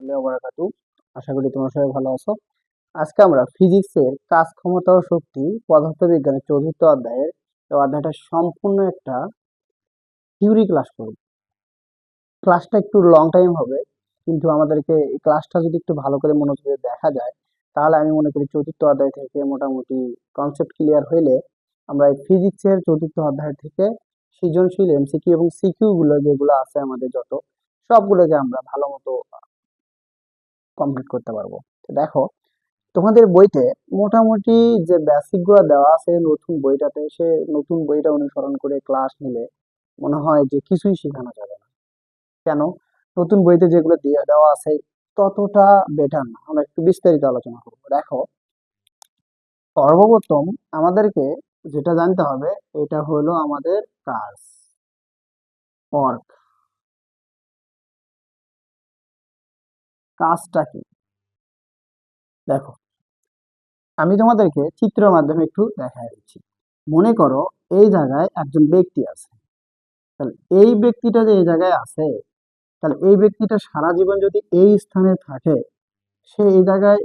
রাহমাতুল্লাহি ওয়া বারাকাতুহু। আশা করি তোমরা সবাই ভালো আছো। আজকে আমরা ফিজিক্সের কাজ, ক্ষমতা ও শক্তি পদার্থবিজ্ঞানের চতুর্থ অধ্যায়ের এই অধ্যায়টা সম্পূর্ণ একটা থিওরি ক্লাস করব। ক্লাসটা একটু লং টাইম হবে, কিন্তু আমাদেরকে এই ক্লাসটা যদি একটু ভালো করে মনোযোগে দেখা যায়, তাহলে আমি মনে করি চতুর্থ অধ্যায় থেকে মোটামুটি কনসেপ্ট ক্লিয়ার হইলে আমরা এই ফিজিক্সের চতুর্থ অধ্যায় থেকে সৃজনশীল এমসিকিউ এবং সিকিউ গুলো যেগুলো আছে আমাদের যত সবগুলোকে আমরা ভালো মতো কমপ্লিট করতে পারবো। তো দেখো, তোমাদের বইতে মোটামুটি যে বেসিক গুলো দেওয়া আছে নতুন বইটাতে, সে নতুন বইটা অনুসরণ করে ক্লাস নিলে মনে হয় যে কিছুই শেখানো যাবে না। কেন? নতুন বইতে যেগুলো দিয়ে দেওয়া আছে ততটা বেটার না। আমরা একটু বিস্তারিত আলোচনা করবো। দেখো, সর্বপ্রথম আমাদেরকে যেটা জানতে হবে এটা হলো আমাদের কাজ, ওয়ার্ক। কাজটা কি? দেখো, আমি তোমাদেরকে চিত্রের মাধ্যমে একটু দেখাই দিচ্ছি। মনে করো এই জায়গায় একজন ব্যক্তি আছে। তাহলে এই ব্যক্তিটা যে এই জায়গায় আছে, তাহলে এই ব্যক্তিটা সারা জীবন যদি এই স্থানে থাকে, সে এই জায়গায়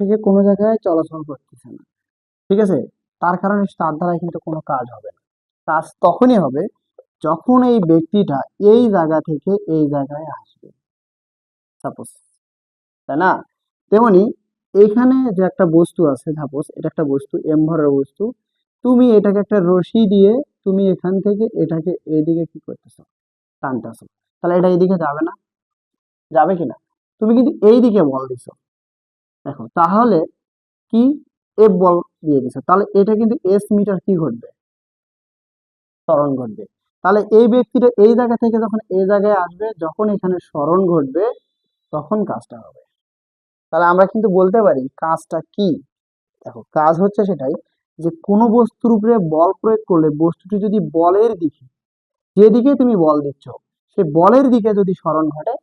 থেকে কোনো জায়গায় চলাচল করতেছে না। ঠিক আছে? তার কারণে তার দ্বারা কিন্তু কোনো কাজ হবে না। কাজ তখনই হবে যখন এই ব্যক্তিটা এই জায়গা থেকে এই জায়গায় আসবে, সাপোজ, তাই না? তেমনি এখানে যে একটা বস্তু আছে, সাপোজ এটা একটা বস্তু, এম ভরের বস্তু, তুমি এটাকে একটা রশি দিয়ে তুমি এখান থেকে এটাকে এইদিকে কি করতেছো, টানতেছো। তাহলে এটা এইদিকে যাবে না? যাবে কিনা? তুমি কিন্তু এইদিকে বল দিছো। দেখো তাহলে কি, এফ বল দিয়ে দিছো, তাহলে এটা কিন্তু এস মিটার কি ঘটবে, সরণ ঘটবে। তাহলে এই ব্যক্তিটা এই জায়গা থেকে যখন এই জায়গায় আসবে, যখন এখানে সরণ ঘটবে তখন কাজটা হবে। তাহলে আমরা কিন্তু বলতে পারি কাজটা কি। দেখো, কাজ হচ্ছে সেটাই যে কোনো বস্তুর উপরে বল প্রয়োগ করলে বস্তুটি যদি বলের দিকে, যেদিকে তুমি বল দিচ্ছ সে বলের দিকে যদি সরণ ঘটে,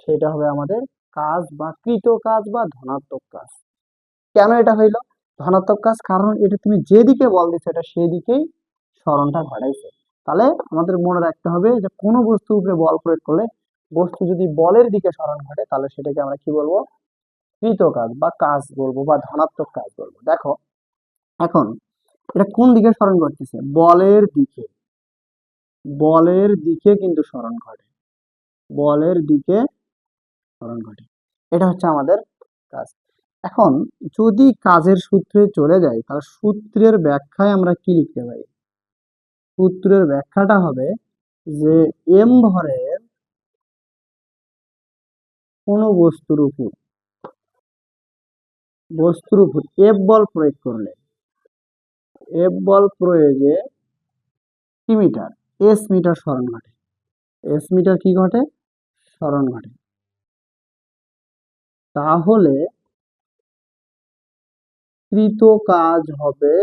সেটা হবে আমাদের কাজ বা কৃত কাজ বা ধনাত্মক কাজ। কেন এটা হইলো ধনাত্মক কাজ? কারণ এটা তুমি যেদিকে বল দিচ্ছ এটা সেদিকেই সরণটা ঘটাইছে। তাহলে আমাদের মনে রাখতে হবে যে কোনো বস্তুর উপরে বল প্রয়োগ করলে বস্তু যদি বলের দিকে সরণ ঘটে, তাহলে সেটাকে আমরা কি বলবো, কৃত কাজ বা কাজ বলবো বা ধনাত্মক কাজ বলবো। দেখো, এখন এটা কোন দিকে সরণ করতেছে, বলের দিকে। বলের দিকে কিন্তু সরণ ঘটে, বলের দিকে সরণ ঘটে। এটা হচ্ছে আমাদের কাজ। এখন যদি কাজের সূত্রে চলে যাই, তাহলে সূত্রের ব্যাখ্যায় আমরা কি লিখতে পারি? সূত্রের ব্যাখ্যাটা হবে যে এম ভরের কোন বস্তুর উপর এফ বল প্রয়োগ করলে, এফ বল প্রয়োগে কি মিটার, এস মিটার সরণ ঘটে। এস মিটার কি ঘটে, সরণ ঘটে। তাহলে কৃত কাজ হবে,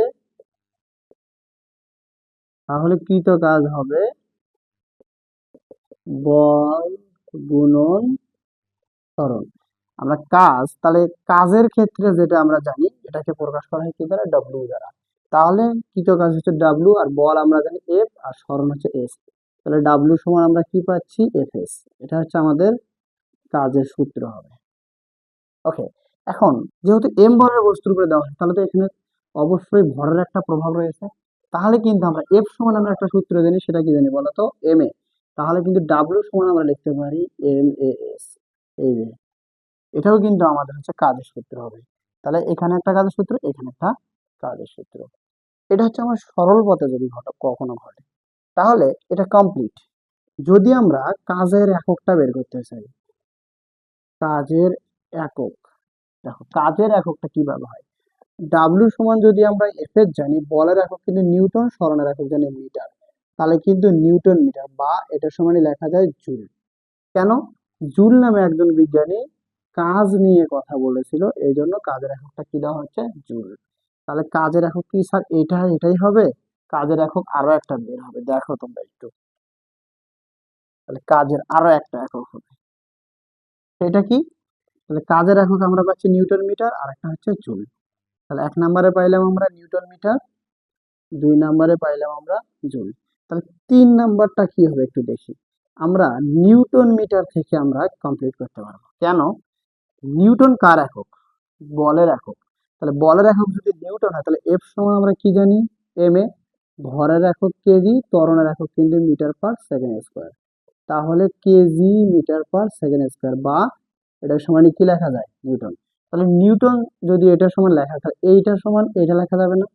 বল গুণন সরণ। আমরা কাজ, তাহলে কাজের ক্ষেত্রে যেটা আমরা জানি এটাকে প্রকাশ করা হয় কি দ্বারা, ডব্লিউ দ্বারা। তাহলে কৃত কাজ হচ্ছে ডাব্লিউ, আর বল আমরা জানি এফ, আর সরণ হচ্ছে এস। তাহলে ডাব্লিউ সমান আমরা কি পাচ্ছি, এফ এস। এটা হচ্ছে আমাদের কাজের সূত্র হবে। ওকে, এখন যেহেতু এম ভরের বস্তুর উপরে দেওয়া হয়, তাহলে তো এখানে অবশ্যই ভরের একটা প্রভাব রয়েছে। তাহলে কিন্তু আমরা এফ সমান আমরা একটা সূত্র জানি, সেটা কি জানি বলতো, এম এ। তাহলে কিন্তু ডাব্লিউ সমান আমরা লিখতে পারি এম এ এস। এই যে, এটাও কিন্তু আমাদের হচ্ছে কাজের সূত্র হবে। তাহলে এখানে একটা কাজের সূত্র, এখানে একটা কাজের সূত্র। এটা হচ্ছে আমার সরল পথে যদি কখনো ঘটে, তাহলে এটা কমপ্লিট। যদি আমরা কাজের এককটা বের করতে চাই, কাজের একক, দেখো কাজের এককটা কিভাবে হয়। ডাব্লিউ সমান যদি আমরা এফ এর জানি, বলের একক কিন্তু নিউটন, সরণের একক জানি মিটার। তাহলে কিন্তু নিউটন মিটার বা এটার সমানই লেখা যায় জুল। কেন? জুল নামে একজন বিজ্ঞানী কাজ নিয়ে কথা বলেছিল, এই জন্য কাজের এককটা কি দেওয়া হচ্ছে, জুল। তাহলে কাজের একক কি স্যার, এটাই হবে? কাজের একক আরো একটা বের হবে, দেখো তোমরা একটু। তাহলে কাজের আরো একটা একক হবে, সেটা কি? তাহলে কাজের একক আমরা পাচ্ছি নিউটন মিটার, আর একটা হচ্ছে জুল। তাহলে 1 নম্বরে পাইলাম আমরা নিউটন মিটার, 2 নম্বরে পাইলাম আমরা জুল। তাহলে 3 নাম্বারটা কি হবে একটু দেখি। আমরা নিউটন মিটার থেকে আমরা কমপ্লিট করতে পারবো। কেন? নিউটন কার একক? বলের একক। তাহলে বলের একক যদি নিউটন হয় তাহলে এফ সমান আমরা কি জানি? M A. ভরের একক কেজি, ত্বরণের একক কিন্তু মিটার পার সেকেন্ড স্কোয়ার। তাহলে KG metre per second square, বা এটার সমান কি লেখা যায়? নিউটন। তাহলে নিউটন যদি এটার সমান লেখা তাহলে এইটার সমান এটা লেখা যাবে না?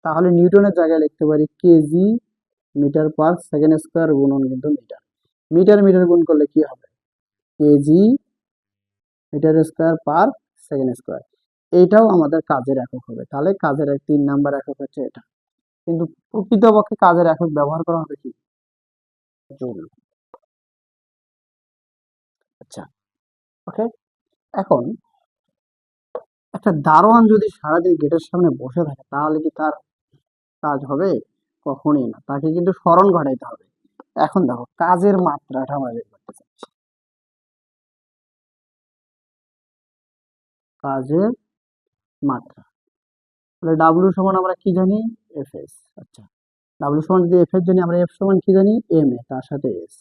তাহলে নিউটনের জায়গায় লিখতে পারি kg metre per second square গুণন কিন্তু মিটার। মিটার মিটার গুণ করলে কি হবে? Kg metre square per second square. এইটাও আমাদের কাজের একক হবে। তাহলে কাজের 3 নাম্বার একক হচ্ছে এটা। কিন্তু প্রকৃতপক্ষে কাজের একক ব্যবহার করা হবে কি? জুল। আচ্ছা, ওকে। এখন একটা দারোয়ান যদি সারাদিন গেটের সামনে বসে থাকে তাহলে কি তার কাজ হবে? কখনোই না, তাকে কিন্তু স্মরণ ঘটাইতে হবে। এখন দেখো কাজের মাত্রাটা আমরা বের করতে চাচ্ছি। কাজের মাত্রা, তাহলে ডাব্লিউ সমান আমরা কি জানি? F S. আচ্ছা, ডাব্লিউ সমান যদি এফ এস জানি, আমরা এফ সমান কি জানি? এম এ, তার সাথে এস।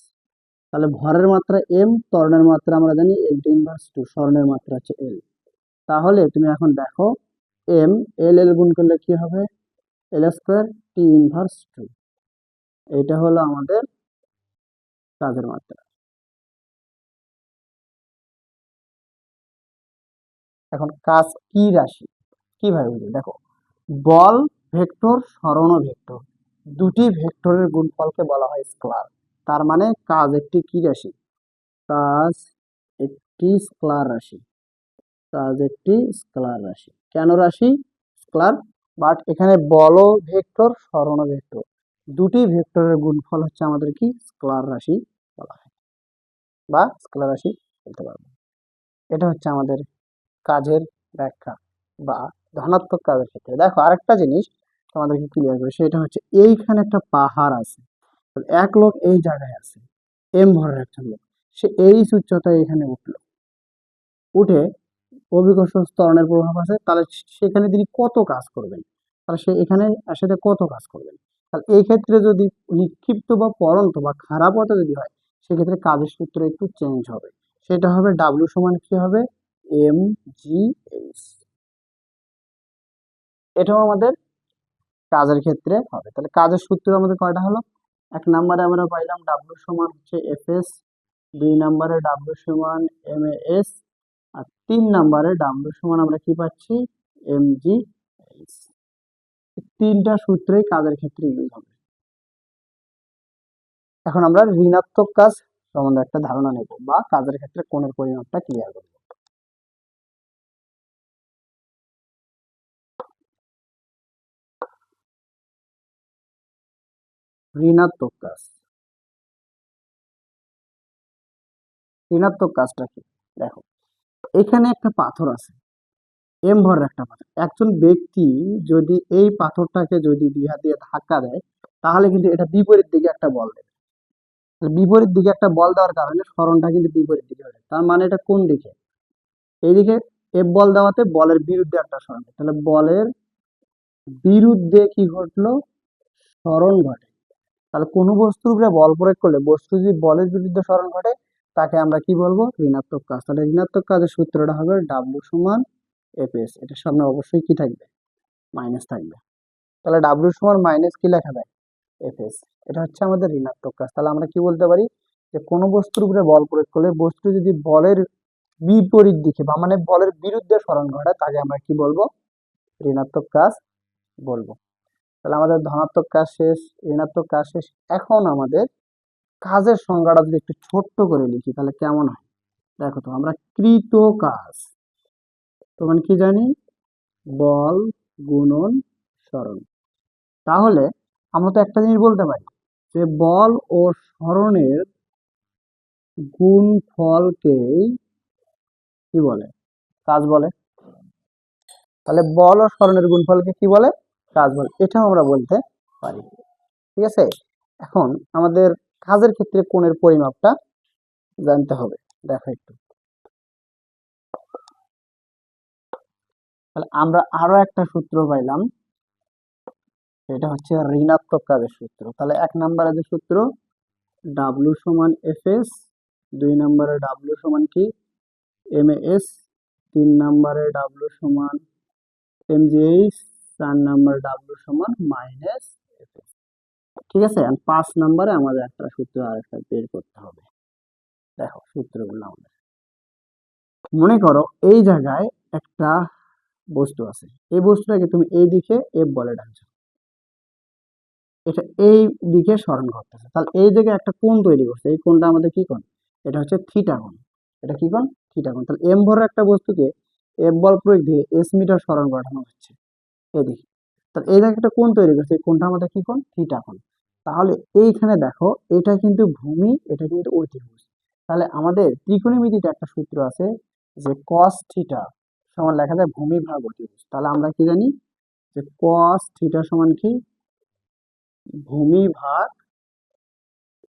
তাহলে ভরের মাত্রা এম, ত্বরণের মাত্রা আমরা জানি এল টি ইনভার্স টু, স্মরণের মাত্রা হচ্ছে এল। তাহলে তুমি এখন দেখো এম এল এল গুণ করলে কি হবে? এল স্কোয়ার টি ইনভার্স টু। এটা হলো আমাদের কাজের মাত্রা। এখন কাজ কি রাশি কিভাবে বুঝি? দেখো, বল ভেক্টর, সরণ ভেক্টর, দুটি ভেক্টরের গুণফলকে বলা হয় স্কেলার। তার মানে কাজ একটি কি রাশি? কাজ একটি স্কেলার রাশি। কাজ একটি স্কেলার রাশি। কেন রাশি? স্কেলার। বাট এখানে বল ভেক্টর, সরণ ভেক্টর, দুটি ভেক্টরের গুণফল হচ্ছে আমাদের কি? স্কেলার রাশি বলা হয়, বা স্কেলার রাশি বলতে পারবো। এটা হচ্ছে আমাদের কাজের ব্যাখ্যা, বা ধনাত্মক কাজের ক্ষেত্রে। দেখো আরেকটা জিনিস তোমাদেরকে ক্লিয়ার করে, সেটা হচ্ছে এইখানে একটা পাহাড় আছে, এক লোক এই জায়গায় আছে, এম ভরের একটা লোক, সে এই উচ্চতায় এখানে উঠলো, উঠে অভিকর্ষ ত্বরণের প্রভাব আছে, তাহলে সেখানে তিনি কত কাজ করবেন? তাহলে সে এখানে আসলে কত কাজ করবেন? তাহলে এই ক্ষেত্রে যদি নিক্ষিপ্ত বা পড়ন্ত বা খারাপ হতে যদি হয়, সেক্ষেত্রে কাজের সূত্র একটু চেঞ্জ হবে। সেটা হবে ডাব্লিউ সমান কি হবে? M G H. এটাও আমাদের কাজের ক্ষেত্রে হবে। তাহলে কাজের সূত্র আমাদের কয়টা হলো? 1 নম্বরে আমরা পাইলাম ডাব্লিউ সমান হচ্ছে এফ এস, 2 নম্বরে ডাব্লিউ সমান এম এস, আর 3 নম্বরে ডাব্লিউ সমান আমরা কি পাচ্ছি? M G H. তিনটা সূত্রেই কাজের ক্ষেত্রে ইউজ হবে। এখন আমরা ঋণাত্মক কাজ সম্বন্ধে একটা ধারণা নেব, বা কাজের ক্ষেত্রে কোণের পরিমাপটা ক্লিয়ার করব। ঋণাত্মক কাজ, ঋণাত্মক কাজটা কি? দেখো, এখানে একটা পাথর আছে, এম ভরের একটা পাথর। একজন ব্যক্তি যদি এই পাথরটাকে যদি 2 হাত দিয়ে ধাক্কা দেয়, তাহলে কিন্তু এটা বিপরীত দিকে একটা বল দেবে। বিপরীত দিকে একটা বল দেওয়ার কারণে সরণটা কিন্তু বিপরীত দিকে হবে। তার মানে এটা কোন দিকে? এইদিকে এফ বল দেওয়াতে বলের বিরুদ্ধে একটা সরণ, তাহলে বলের বিরুদ্ধে কি ঘটলো? সরণ ঘটে। তাহলে কোনো বস্তুর উপরে বল প্রয়োগ করলে বস্তু যদি বলের বিরুদ্ধে সরণ ঘটে, তাকে আমরা কি বলবো? ঋণাত্মক কাজ। তাহলে ঋণাত্মক কাজের সূত্রটা হবে ডাব্লিউ সমান এফ এস। এটার সামনে অবশ্যই কি থাকবে? মাইনাস থাকবে। তাহলে ডাব্লিউ সমান মাইনাস কি লেখা যায়? F S. এটা হচ্ছে আমাদের ঋণাত্মক কাজ। তাহলে আমরা কি বলতে পারি? যে কোনো বস্তুর উপরে বল প্রয়োগ করলে বস্তু যদি বলের বিপরীত দিকে, বা মানে বলের বিরুদ্ধে সরণ ঘটায়, তাকে আমরা কি বলবো? ঋণাত্মক কাজ বলবো। তাহলে আমাদের ধনাত্মক কাজ শেষ, ঋণাত্মক কাজ শেষ। এখন আমাদের কাজের সংজ্ঞাটা যদি একটু ছোট্ট করে লিখি তাহলে কেমন হয়? দেখো তো, আমরা কৃত কাজ তখন কি জানি? বল গুণন সরণ। তাহলে আমরা তো একটা জিনিস বলতে পারি, যে বল ও সরণের গুণফলকেই কি বলে? কাজ বলে। তাহলে বল ও সরণের গুণফলকে কি বলে? কাজ বলে। এটাও আমরা বলতে পারি। ঠিক আছে। এখন আমাদের কাজের ক্ষেত্রে কোণের পরিমাপটা জানতে হবে। দেখো একটু, তাহলে আমরা আরো একটা সূত্র পাইলাম, সেটা হচ্ছে ঋণাত্মক কাজের সূত্র। তাহলে 1 নম্বরে যে সূত্র, ডাব্লিউ সমান এফ এস, 2 নম্বরে ডাব্লিউ সমান কি? এম এস, 3 নম্বরে ডাব্লিউ সমান mgh, 4 নম্বরে ডাব্লিউ সমান মাইনাস fs। ঠিক আছে, আর 5 নম্বরে আমাদের একটা সূত্র আরেকটা বের করতে হবে। দেখো সূত্রগুলো আমাদের, মনে করো এই জায়গায় একটা বস্তু আছে, এই বস্তুটাকে তুমি এই দিকে এফ বলে ডাকছো, এটা এই দিকে স্মরণ করতেছে, তাহলে এই জায়গায় একটা কোণ তৈরি করছে, এই কোণটা আমাদের কি কোণ? এটা হচ্ছে থিটা কোণ। এটা কি কোণ? থিটা কোণ। তাহলে এম ভরের একটা বস্তুকে এফ বল প্রয়োগ দিয়ে এস মিটার স্মরণ করানো হচ্ছে এদিকে, তাহলে এই জায়গায় একটা কোণ তৈরি করছে, এই কোণটা আমাদের কি কোণ? থিটা কোণ। তাহলে এইখানে দেখো এটা কিন্তু ভূমি, এটা কিন্তু অতিভুজ। তাহলে আমাদের ত্রিকোণমিতিতে একটা সূত্র আছে যে কস থিটা সমান লেখা যায় ভূমি ভাগ অতিভুজ। তাহলে আমরা কি জানি যে কস থিটা সমান কি? ভূমি ভাগ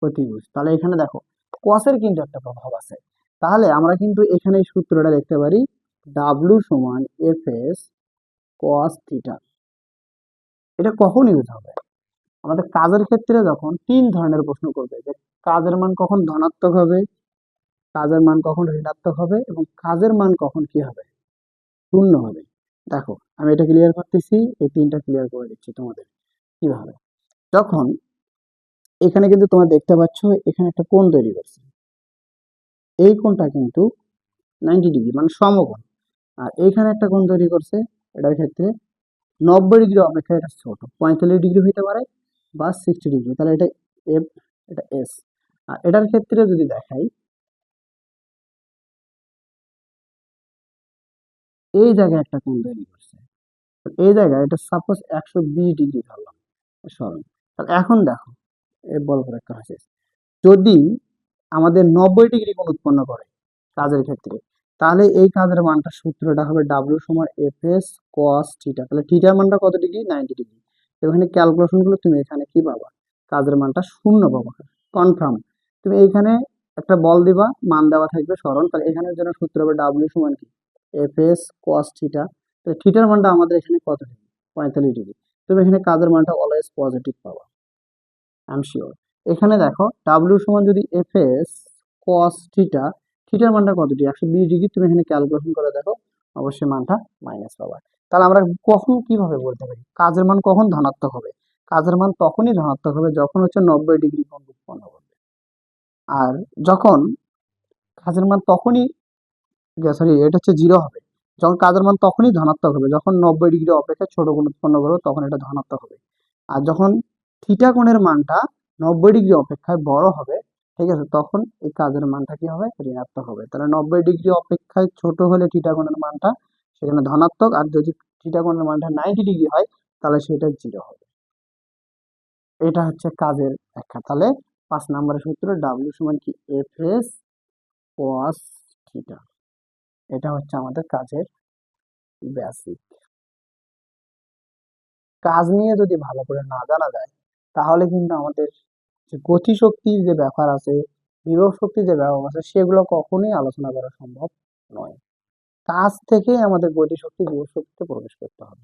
অতিভুজ। তাহলে এখানে দেখো কসের কিন্তু একটা প্রভাব আছে, তাহলে আমরা কিন্তু এখানে এই সূত্রটা দেখতে পারি ডাব্লিউ সমান এফ এস কস থিটা। এটা কখন ইউজ হবে? আমাদের কাজের ক্ষেত্রে যখন 3 ধরনের প্রশ্ন করবে, যে কাজের মান কখন ধনাত্মক হবে, কাজের মান কখন ঋণাত্মক হবে, এবং কাজের মান কখন কি হবে? শূন্য হবে। দেখো আমি এটা ক্লিয়ার করতেছি, এই 3টা ক্লিয়ার করে দিচ্ছি তোমাদের কিভাবে। যখন এখানে কিন্তু তোমরা দেখতে পাচ্ছ এখানে একটা কোণ তৈরি করছে, এই কোণটা কিন্তু 90 ডিগ্রি মানে সমকোণ, আর এইখানে একটা কোণ তৈরি করছে, এটার ক্ষেত্রে 90 ডিগ্রি অপেক্ষা এটা ছোট, 45 ডিগ্রি হইতে পারে বা 60 ডিগ্রি, তাহলে এটা এফ, এটা এস। আর এটার ক্ষেত্রে যদি দেখাই, এই জায়গায় একটা কোণ তৈরি করছে, এই জায়গায় এটা সাপোজ 120 ডিগ্রি ধরলাম সরণ। তাহলে এখন দেখো এফ বল প্রয়োগ করা হয়েছে, যদি আমাদের 90 ডিগ্রি কোণ উৎপন্ন করে কাজের ক্ষেত্রে, তাহলে এই কাজের মানটা সূত্রটা হবে ডাব্লিউ সমান এফ এস কস থিটা। তাহলে থিটার মানটা কত ডিগ্রি? 90 ডিগ্রি। এখানে ক্যালকুলেশন গুলো তুমি এখানে কি পাবা? কাজের মানটা শূন্য পাবা, কনফার্ম। তুমি এখানে একটা বল দিবা, মান দেওয়া থাকবে সরণ, তাহলে এখানের জন্য সূত্র হবে ডাব্লিউ সমান কি? F S cos theta. তো থিটার মানটা আমাদের এখানে কত ডিগ্রি? 45 ডিগ্রি। তুমি এখানে কাজের মানটা অলওয়েজ পজিটিভ পাবা, আই এম শিওর। এখানে দেখো ডাব্লিউ সমান যদি এফ এস কস থিটা, থিটার মানটা কত ডিগ্রি? 120 ডিগ্রি। তুমি এখানে ক্যালকুলেশন করে দেখো, অবশ্যই মানটা মাইনাস পাবা। তাহলে আমরা কখন কিভাবে বলতে পারি কাজের মান কখন ধনাত্মক হবে? কাজের মান তখনই ধনাত্মক হবে যখন হচ্ছে 90 ডিগ্রি কোণ উৎপন্ন করবে। আর যখন কাজের মান তখনই, সরি এটা হচ্ছে জিরো হবে, যখন কাজের মান তখনই ধনাত্মক হবে যখন 90 ডিগ্রি অপেক্ষা ছোট কোণ উৎপন্ন করবে, তখন এটা ধনাত্মক হবে। আর যখন থিটা কোণের মানটা 90 ডিগ্রি অপেক্ষায় বড় হবে, ঠিক আছে, তখন এই কাজের মানটা কি হবে? ঋণাত্মক হবে। তাহলে 90 ডিগ্রি অপেক্ষায় ছোট হলে থিটা কোণের মানটা সেখানে ধনাত্মক, আর যদি থিটা কোণের মানটা 90 ডিগ্রি হয় তাহলে সেটা জিরো হবে। এটা হচ্ছে কাজের ব্যাখ্যা। তাহলে 5 নম্বরের সূত্র ডাব্লিউ সমান কি? F S cos theta. এটা হচ্ছে আমাদের কাজের বেসিক। কাজ নিয়ে যদি ভালো করে না জানা যায়, তাহলে কিন্তু আমাদের যে গতিশক্তির যে ব্যাপার আছে, বিভব শক্তির যে ব্যাপার আছে, সেগুলো কখনোই আলোচনা করা সম্ভব নয়। কাজ থেকে আমাদের গতিশক্তি বিভব শক্তিতে প্রবেশ করতে হবে।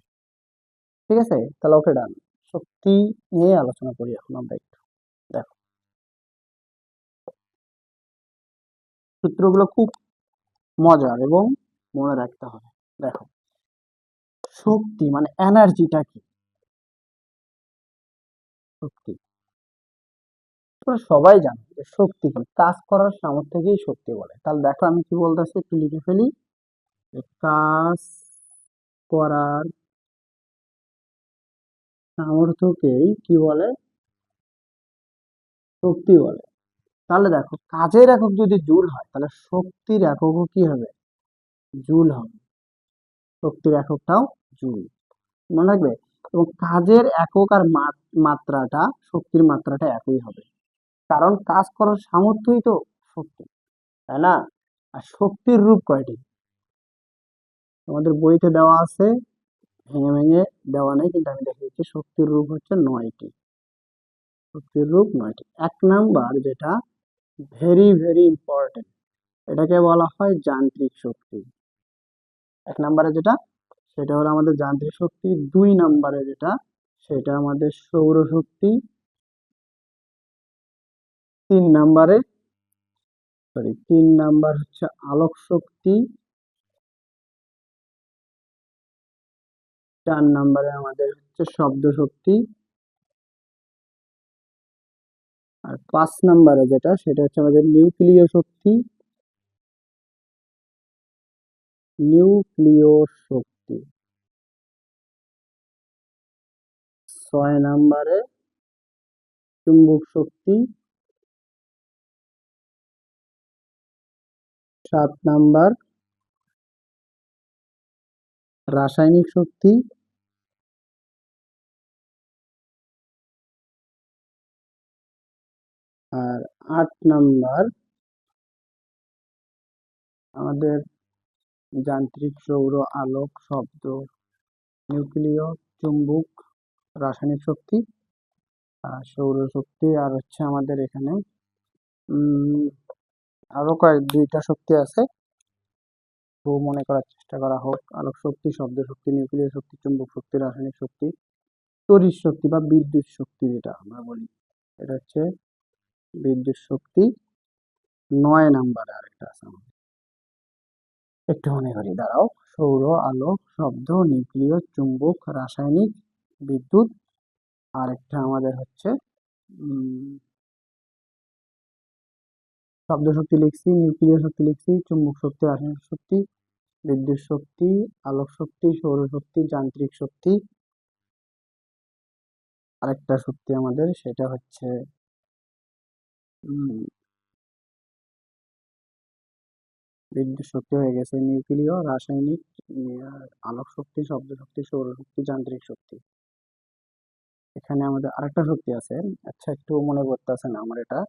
ঠিক আছে, তাহলে ওকে ডান। শক্তি নিয়ে আলোচনা করি এখন আমরা একটু। দেখো সূত্রগুলো খুব মজার এবং মনে রাখতে হবে। দেখো শক্তি মানে এনার্জিটা কি? শক্তি তোমরা সবাই জানো যে শক্তি কি? কাজ করার সামর্থ্যকেই শক্তি বলে। তাহলে দেখো আমি কি বলতেছি, একটু লিখে ফেলি, যে কাজ করার সামর্থ্যকেই কি বলে? শক্তি বলে। তাহলে দেখো কাজের একক যদি জুল হয়, তাহলে শক্তির এককও কি হবে? জুল হবে। শক্তির এককটাও জুল, মনে রাখবে। এবং কাজের একক আর মাত্রাটা, শক্তির মাত্রাটা একই হবে, কারণ কাজ করার সামর্থ্যই তো শক্তি, তাই না? আর শক্তির রূপ কয়টি? তোমাদের বইতে দেওয়া আছে, ভেঙে ভেঙে দেওয়া নেই, কিন্তু আমি দেখে দিচ্ছি। শক্তির রূপ হচ্ছে 9টি। শক্তির রূপ 9টি। 1 নাম্বার যেটা ভেরি ভেরি ইম্পর্টেন্ট, এটাকে বলা হয় যান্ত্রিক শক্তি। 1 নাম্বারে যেটা, সেটা হলো আমাদের যান্ত্রিক শক্তি। 2 নাম্বারে যেটা, সেটা আমাদের সৌরশক্তি। 3 নাম্বারে, 3 নাম্বার হচ্ছে আলোক শক্তি। 4 নম্বরে আমাদের হচ্ছে শব্দ শক্তি, আর 5 নম্বরে যেটা সেটা হচ্ছে আমাদের নিউক্লিয় শক্তি, নিউক্লিয় শক্তি। 6 নম্বরে চুম্বক শক্তি, 7 নাম্বার রাসায়নিক শক্তি, আর 8 নাম্বার আমাদের যান্ত্রিক, সৌর, আলোক, শব্দ, নিউক্লিয়, চুম্বক, রাসায়নিক শক্তি, আর সৌর শক্তি, আর হচ্ছে আমাদের এখানে আরো দুইটা শক্তি আছে, তো মনে করার চেষ্টা করা হোক। আলোক শক্তি, শব্দ শক্তি, নিউক্লিয় শক্তি, চুম্বক শক্তি, রাসায়নিক শক্তি, তড়িৎ শক্তি বা বিদ্যুৎ শক্তি যেটা আমরা বলি, এটা হচ্ছে বিদ্যুৎ শক্তি। 9 নাম্বারে আরেকটা আছে আমাদের, একটু মনে করি, দাঁড়াও। সৌর, আলোক, শব্দ, নিউক্লিয়, চুম্বক, রাসায়নিক, বিদ্যুৎ, আরেকটা আমাদের হচ্ছে শব্দ শক্তি লিখছি, নিউক্লিয় শক্তি লিখছি, চুম্বক শক্তি, রাসায়নিক শক্তি, বিদ্যুৎ শক্তি, আলোক শক্তি, সৌর শক্তি, যান্ত্রিক শক্তি, আরেকটা শক্তি আমাদের সেটা হচ্ছে বিদ্যুৎ শক্তি হয়ে গেছে, নিউক্লিয়, রাসায়নিক, আলোক শক্তি, শব্দ শক্তি, সৌর শক্তি, যান্ত্রিক শক্তি। এখানে আমাদের আরেকটা শক্তি আছে, আচ্ছা একটু মনে করতেছে না আমার, এটা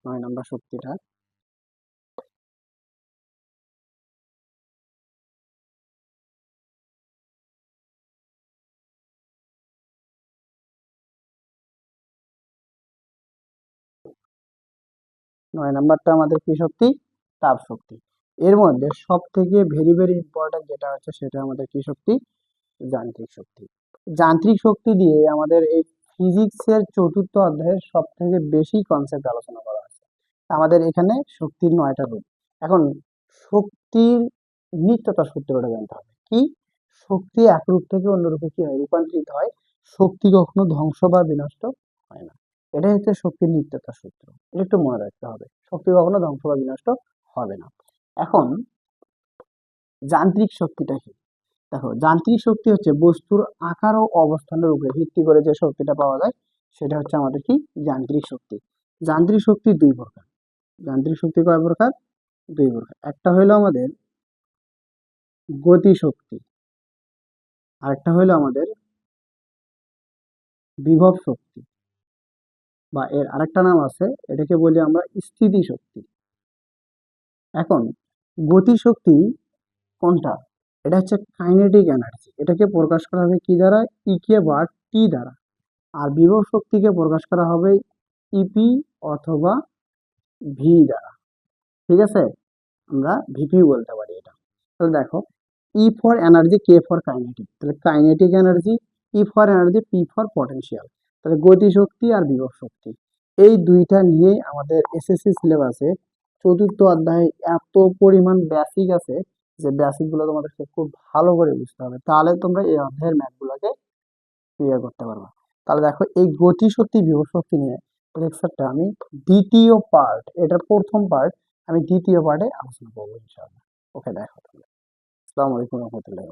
9 নাম্বার শক্তিটা। নয় নাম্বারটা আমাদের কি শক্তি? তাপ শক্তি। এর মধ্যে সব থেকে ভেরি ভেরি ইম্পর্টেন্ট যেটা হচ্ছে সেটা আমাদের কি শক্তি? যান্ত্রিক শক্তি। যান্ত্রিক শক্তি দিয়ে আমাদের এই ফিজিক্সের 4র্থ অধ্যায়ের সব থেকে বেশি কনসেপ্ট আলোচনা করা হয়েছে। আমাদের এখানে শক্তির 9টা রূপ। এখন শক্তির নিত্যতা সূত্রটা জানতে হবে। কি? শক্তি এক রূপ থেকে অন্য রূপে কি হয়? রূপান্তরিত হয়। শক্তি কখনো ধ্বংস বা বিনষ্ট হয় না। এটাই হচ্ছে শক্তির নিত্যতা সূত্র। এটা একটু মনে রাখতে হবে। শক্তি কখনো ধ্বংস বা বিনষ্ট হবে না। এখন যান্ত্রিক শক্তিটা কি? দেখো, যান্ত্রিক শক্তি হচ্ছে বস্তুর আকার ও অবস্থানের উপরে ভিত্তি করে যে শক্তিটা পাওয়া যায় সেটা হচ্ছে আমাদের কি? যান্ত্রিক শক্তি। যান্ত্রিক শক্তি 2 প্রকার। যান্ত্রিক শক্তি কয় প্রকার? 2 প্রকার। একটা হলো আমাদের গতি শক্তি, আরেকটা হলো আমাদের বিভব শক্তি, বা এর আরেকটা নাম আছে, এটাকে বলি আমরা স্থিতি শক্তি। এখন গতি শক্তি কোনটা? এটা হচ্ছে কাইনেটিক এনার্জি। এটাকে প্রকাশ করা হবে কি দ্বারা? ইকে বা টি দ্বারা। আর বিভব শক্তিকে প্রকাশ করা হবে ইপি অথবা ভি দ্বারা। ঠিক আছে, আমরা ভিপি বলতে পারি এটা। তাহলে দেখো, E for energy, K for kinetic, তাহলে kinetic energy, E for energy, P for potential. তাহলে গতি শক্তি আর বিভব শক্তি, এই দুইটা নিয়ে আমাদের এসএসসি সিলেবাসে 4র্থ অধ্যায়ে এত পরিমাণ বেসিক আছে যে বেসিক গুলো তোমাদেরকে খুব ভালো করে বুঝতে হবে, তাহলে তোমরা এই অধ্যায়ের ম্যাথ গুলোকে ক্লিয়ার করতে পারবা। তাহলে দেখো, এই গতি শক্তি বিভব শক্তি নিয়ে লেকচারটা আমি দ্বিতীয় পার্ট, এটার প্রথম পার্ট আমি দ্বিতীয় পার্টে আলোচনা করবো ইনশাআল্লাহ। ওকে, দেখো তাহলে। আসসালামু আলাইকুম রহমতুল্লাহ।